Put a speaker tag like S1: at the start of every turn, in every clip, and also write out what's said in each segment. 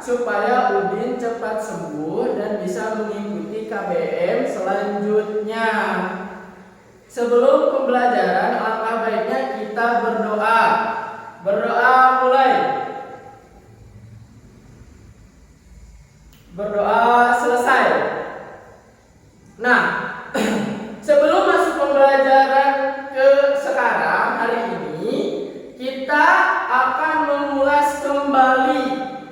S1: supaya Udin cepat sembuh dan bisa mengikuti KBM selanjutnya. Sebelum pembelajaran, alangkah baiknya kita berdoa. Berdoa mulai. Berdoa selesai. Nah, sebelum masuk pembelajaran ke sekarang hari ini, kita akan mengulas kembali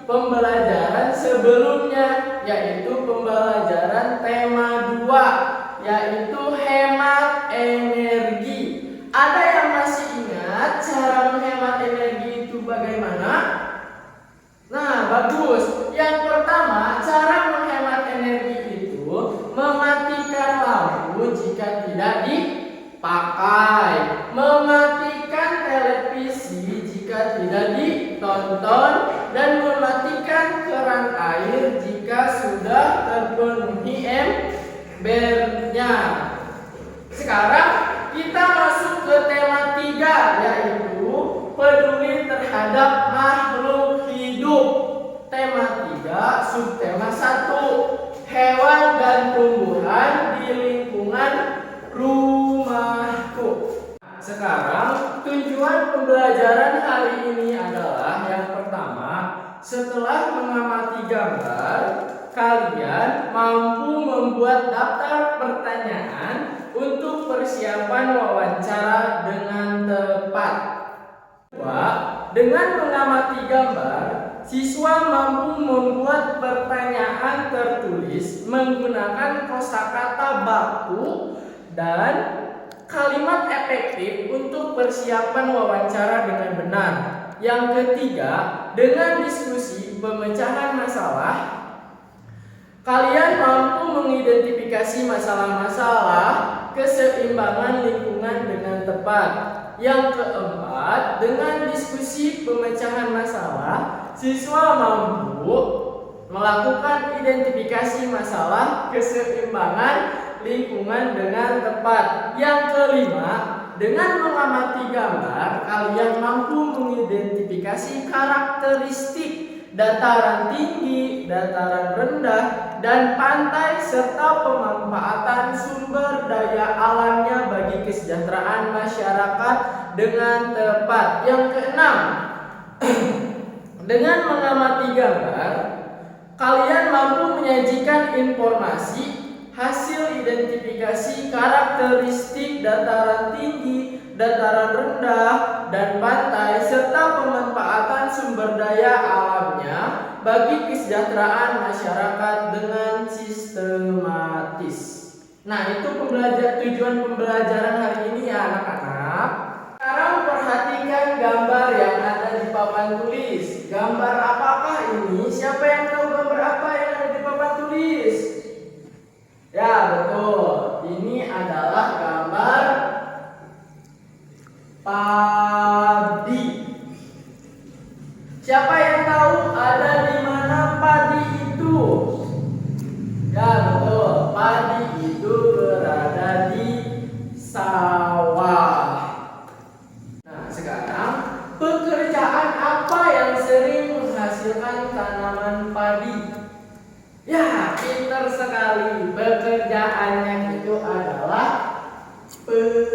S1: pembelajaran sebelumnya, yaitu pembelajaran tema 2, yaitu hemat energi. Ada yang masih ingat cara menghemat energi itu bagaimana? Nah, bagus. Yang pertama, cara menghemat energi itu mematikan lampu jika tidak dipakai, mematikan televisi jika tidak ditonton, dan mematikan keran air jika sudah terpenuhi embernya. Sekarang kita masuk ke tema 3, yaitu peduli terhadap makhluk hidup. Tema 3, subtema 1, hewan dan tumbuhan di lingkungan rumahku. Sekarang tujuan pembelajaran hari ini adalah yang pertama, setelah mengamati gambar, kalian mampu membuat daftar pertanyaan untuk persiapan wawancara dengan tepat. Dengan mengamati gambar, siswa mampu membuat pertanyaan tertulis menggunakan kosakata baku dan kalimat efektif untuk persiapan wawancara dengan benar. Yang ketiga, dengan diskusi pemecahan masalah, kalian mampu mengidentifikasi masalah-masalah keseimbangan lingkungan dengan tepat. Yang keempat, dengan diskusi pemecahan masalah, siswa mampu melakukan identifikasi masalah keseimbangan lingkungan dengan tepat. Yang kelima, dengan mengamati gambar, kalian mampu mengidentifikasi karakteristik dataran tinggi, dataran rendah, dan pantai serta pemanfaatan sumber daya alamnya bagi kesejahteraan masyarakat dengan tepat. Yang keenam, dengan mengamati gambar, kalian mampu menyajikan informasi hasil identifikasi karakteristik dataran tinggi, dataran rendah, dan pantai serta pemanfaatan sumber daya alamnya bagi kesejahteraan masyarakat dengan sistematis. Nah, itu tujuan pembelajaran hari ini ya anak-anak. Sekarang perhatikan gambar yang ada di papan tulis. Gambar apakah ini? Siapa yang tahu gambar apa yang ada di papan tulis? Ya, betul. Ini adalah gambar padi. Siapa yang tahu ada di mana padi itu? Ya, betul. Padi itu berada di sawah. Nah, sekarang pekerjaan apa yang sering menghasilkan tanaman padi? Ya, pintar sekali. Pekerjaannya itu adalah petani.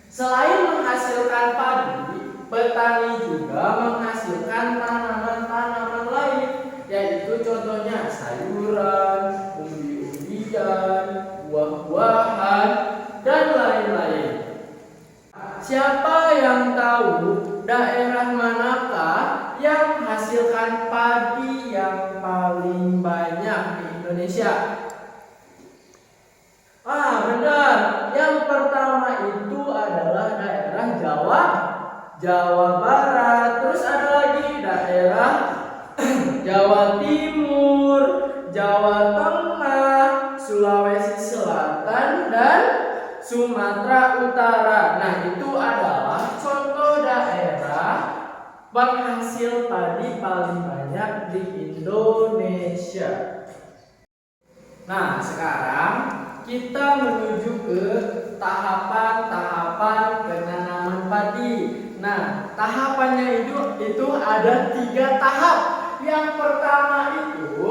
S1: Selain menghasilkan padi, petani juga menghasilkan tanaman-tanaman lain, yaitu contohnya sayuran, umbi-umbian, buah-buahan, dan lain-lain. Siapa yang tahu daerah manakah yang menghasilkan padi yang paling banyak di Indonesia? Benar. Yang pertama itu adalah daerah Jawa Barat. Terus ada lagi daerah Jawa Timur, Jawa Tengah, Sulawesi Selatan, dan Sumatera Utara. Nah, itu adalah contoh daerah penghasil padi paling banyak di Indonesia. Nah, sekarang kita menuju ke tahapan-tahapan penanaman padi. Nah, tahapannya itu ada 3 tahap. Yang pertama itu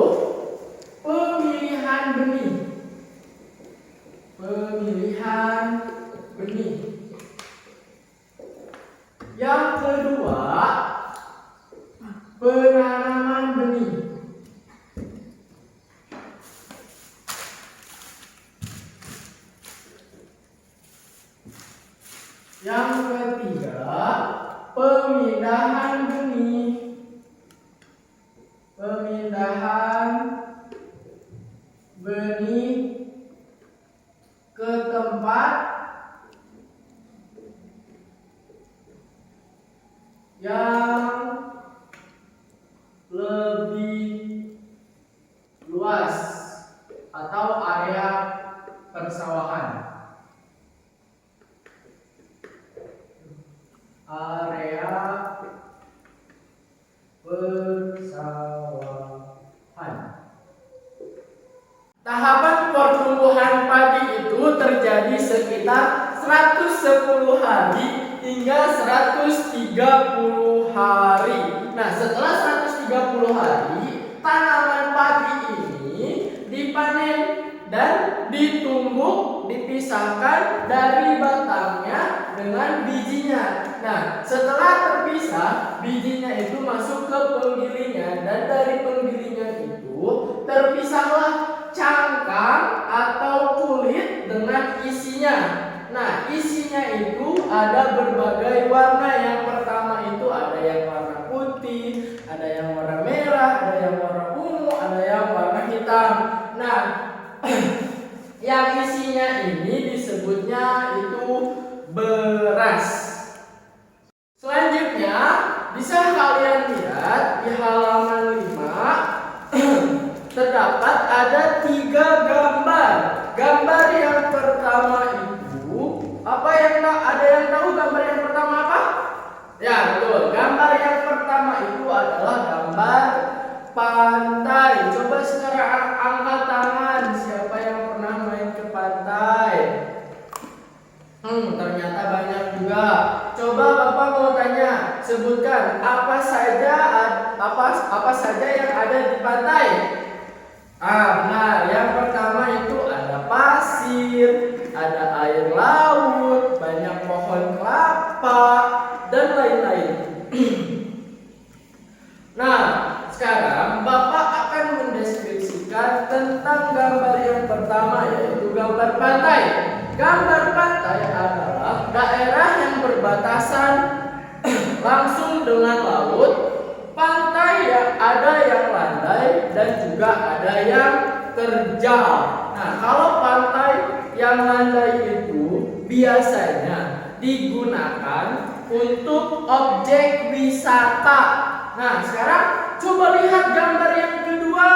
S1: pemilihan benih. Pemilihan benih. Yang kedua, penanaman benih. Yang ketiga, pemindahan benih. Pemindahan benih ke tempat yang lebih luas atau area persawahan. Area persawahan. Tahapan pertumbuhan padi itu terjadi sekitar 110 hari hingga 130 hari. Nah, setelah 130 hari, tanaman padi ini dipanen dan ditumbuk, dipisahkan dari batangnya dengan bijinya. Nah, setelah terpisah, bijinya itu masuk ke penggilingan dan dari penggilingan itu terpisahlah cangkang atau kulit dengan isinya. Nah, isinya itu ada berbagai warna. Yang pertama itu ada yang warna putih, ada yang warna merah, ada yang warna ungu, ada yang warna hitam. Nah, yang isinya ini disebutnya itu beras. Selanjutnya bisa kalian lihat di halaman 5 terdapat ada 3 gambar. Gambar yang pertama itu apa yang ada yang tahu gambar yang pertama apa? Ya, betul. Gambar yang pertama itu adalah gambar pantai. Coba sekarang angkat tangan siapa yang pernah main ke pantai. Ternyata banyak juga. Coba Bapak mau tanya, sebutkan apa saja yang ada di pantai. Nah, yang pertama itu ada pasir, ada air laut, banyak pohon kelapa, dan lain-lain. Nah, sekarang Bapak akan mendeskripsikan tentang gambar yang pertama, yaitu gambar pantai. Gambar pantai adalah daerah yang berbatasan langsung dengan laut. Pantai yang ada yang landai dan juga ada yang terjal. Nah, kalau pantai yang landai itu biasanya digunakan untuk objek wisata. Nah, sekarang coba lihat gambar yang kedua.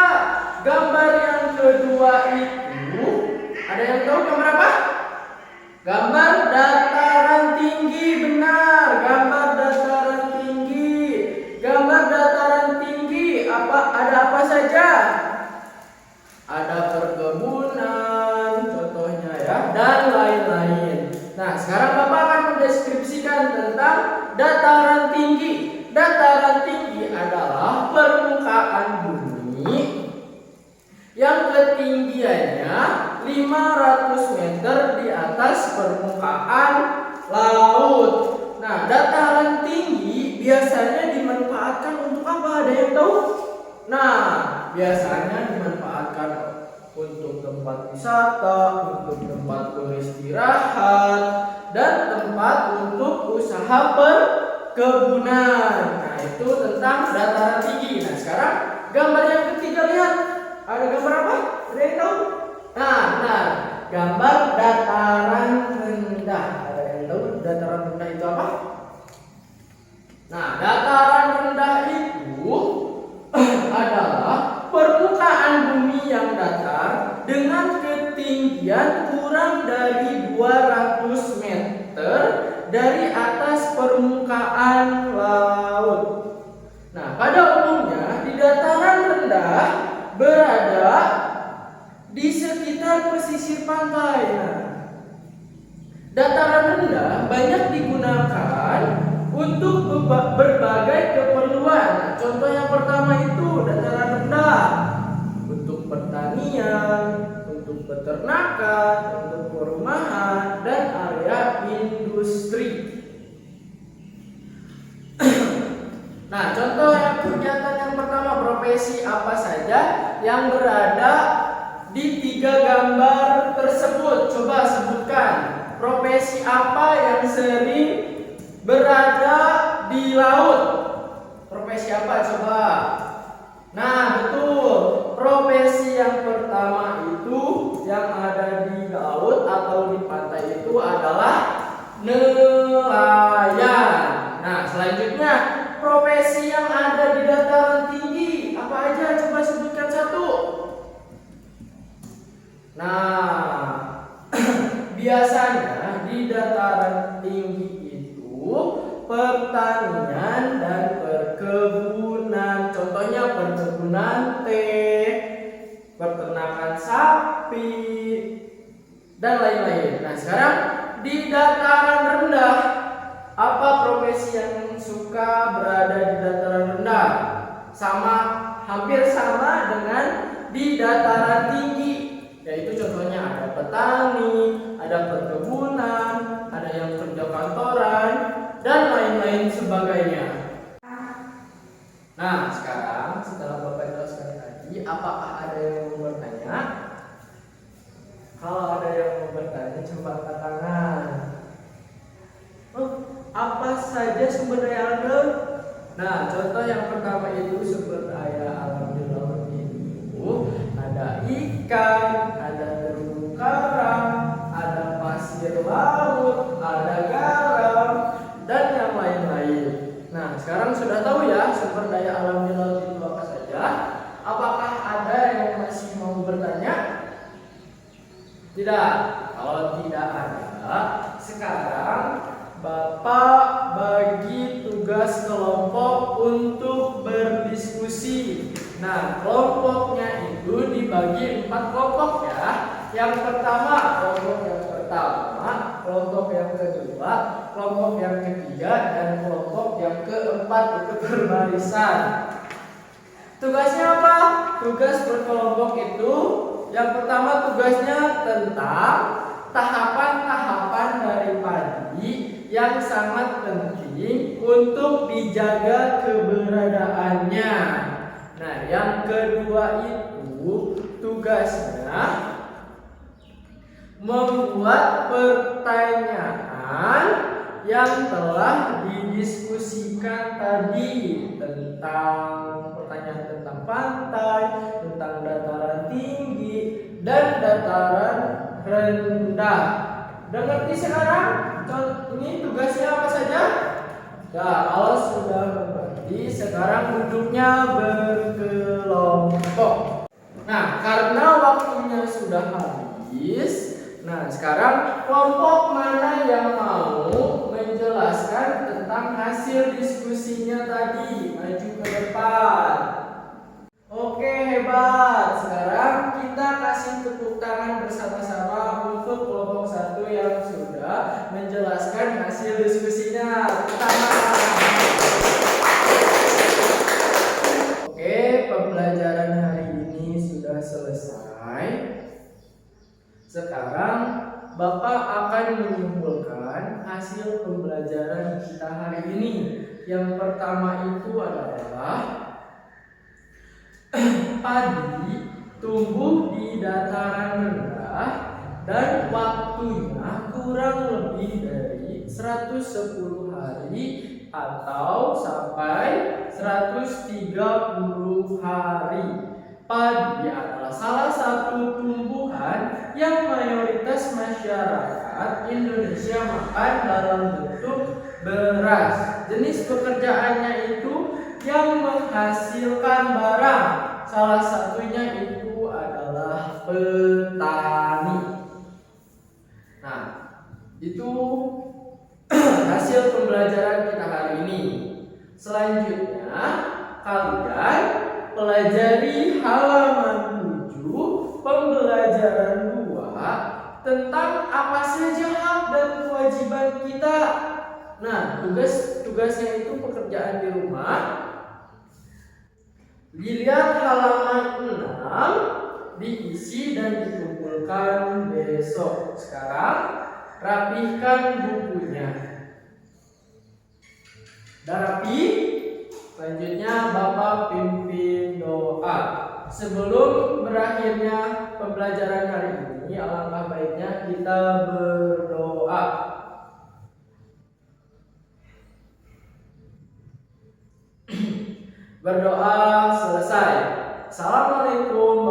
S1: Gambar yang kedua itu ada yang tahu gambar apa? Gambar dataran tinggi. Benar, gambar dataran tinggi. Gambar dataran tinggi ada apa saja? Ada perkebunan, contohnya ya, dan lain-lain. Nah, sekarang Bapak akan mendeskripsikan tentang dataran tinggi. Dataran tinggi adalah permukaan bumi yang ketinggiannya 500 meter di atas permukaan laut. Nah, dataran tinggi biasanya dimanfaatkan untuk apa? Ada yang tahu? Nah, biasanya dimanfaatkan untuk tempat wisata, untuk tempat beristirahat, dan tempat untuk usaha perkebunan. Nah, itu tentang dataran tinggi. Nah, sekarang gambar yang ketiga, lihat. Ada gambar apa? Ada yang tahu? Nah, gambar dataran rendah. Ada yang tahu dataran rendah itu apa? Nah, dataran rendah itu adalah permukaan bumi yang datar dengan ketinggian kurang dari 200 meter dari atas permukaan laut. Nah, pada umumnya di dataran rendah berada di sekitar pesisir pantai. Nah, dataran rendah banyak digunakan untuk berbagai keperluan. Nah, contoh yang pertama itu dataran rendah untuk pertanian, untuk peternakan, untuk perumahan, dan area industri. Nah, contoh yang kegiatan yang pertama, profesi apa saja yang berada di 3 gambar tersebut? Coba sebutkan. Profesi apa yang sering berada di laut? Profesi apa coba? Nah, betul. Profesi yang pertama itu yang ada di laut atau di pantai itu adalah nelayan. Nah, selanjutnya profesi yang ada di dataran tinggi apa aja? Coba sebutkan satu. Nah, biasanya di dataran tinggi itu pertanian dan perkebunan. Contohnya perkebunan teh, peternakan sapi, dan lain-lain. Nah, sekarang di dataran rendah, apa profesi yang suka berada di dataran rendah? Hampir sama dengan di dataran tinggi, yaitu contohnya ada petani, ada perkebunan, ada yang kerja kantoran, dan lain-lain sebagainya. Nah, sekarang setelah Bapak jelaskan tadi, apakah ada yang mau bertanya? Kalau ada yang mau bertanya, coba angkat tangan. Apa saja sumber daya alam? Nah, contoh yang pertama itu sumber daya alam di laut itu ada ikan, ada terumbu karang, ada pasir laut, ada garam, dan yang lain-lain. Nah, sekarang sudah tahu ya sumber daya alam di laut itu apa saja. Apakah ada yang masih mau bertanya? Tidak. Kalau tidak ada, sekarang Bapak bagi tugas kelompok untuk berdiskusi. Nah, kelompoknya itu dibagi 4 kelompok ya. Yang pertama, kelompok yang pertama, kelompok yang kedua, kelompok yang ketiga, dan kelompok yang keempat itu berbarisan. Tugasnya apa? Tugas berkelompok itu yang pertama tugasnya tentang tahapan-tahapan dari padi yang sangat penting untuk dijaga keberadaannya. Nah, yang kedua itu tugasnya membuat pertanyaan yang telah didiskusikan tadi tentang pertanyaan tentang pantai, tentang dataran tinggi, dan dataran rendah. Udah ngerti sekarang? Ini tugasnya apa saja? Nah, kalau sudah mengerti, sekarang duduknya berkelompok. Nah, karena waktunya sudah habis, nah sekarang kelompok mana yang mau menjelaskan tentang hasil diskusinya tadi? Maju ke depan. Oke, hebat. Sekarang kita kasih tepuk tangan bersama-sama untuk kelompok 1 yang sudah menjelaskan hasil diskusinya. Tepuk tangan. Oke, pembelajaran hari ini sudah selesai. Sekarang Bapak akan menyimpulkan hasil pembelajaran kita hari ini. Yang pertama itu adalah padi tumbuh di dataran rendah dan waktunya kurang lebih dari 110 hari atau sampai 130 hari. Padi adalah salah satu tumbuhan yang mayoritas masyarakat Indonesia makan dalam bentuk beras. Jenis pekerjaannya itu yang menghasilkan barang. Salah satunya itu adalah petani. Nah, itu hasil pembelajaran kita hari ini. Selanjutnya, kalian pelajari halaman 7, pembelajaran 2 tentang apa saja hak dan kewajiban kita. Nah, tugasnya itu pekerjaan di rumah. Dilihat halaman 6, diisi dan dikumpulkan besok. Sekarang rapihkan bukunya. Udah rapi? Selanjutnya Bapak pimpin doa. Sebelum berakhirnya pembelajaran hari ini, alangkah baiknya kita berdoa. Berdoa selesai. Assalamualaikum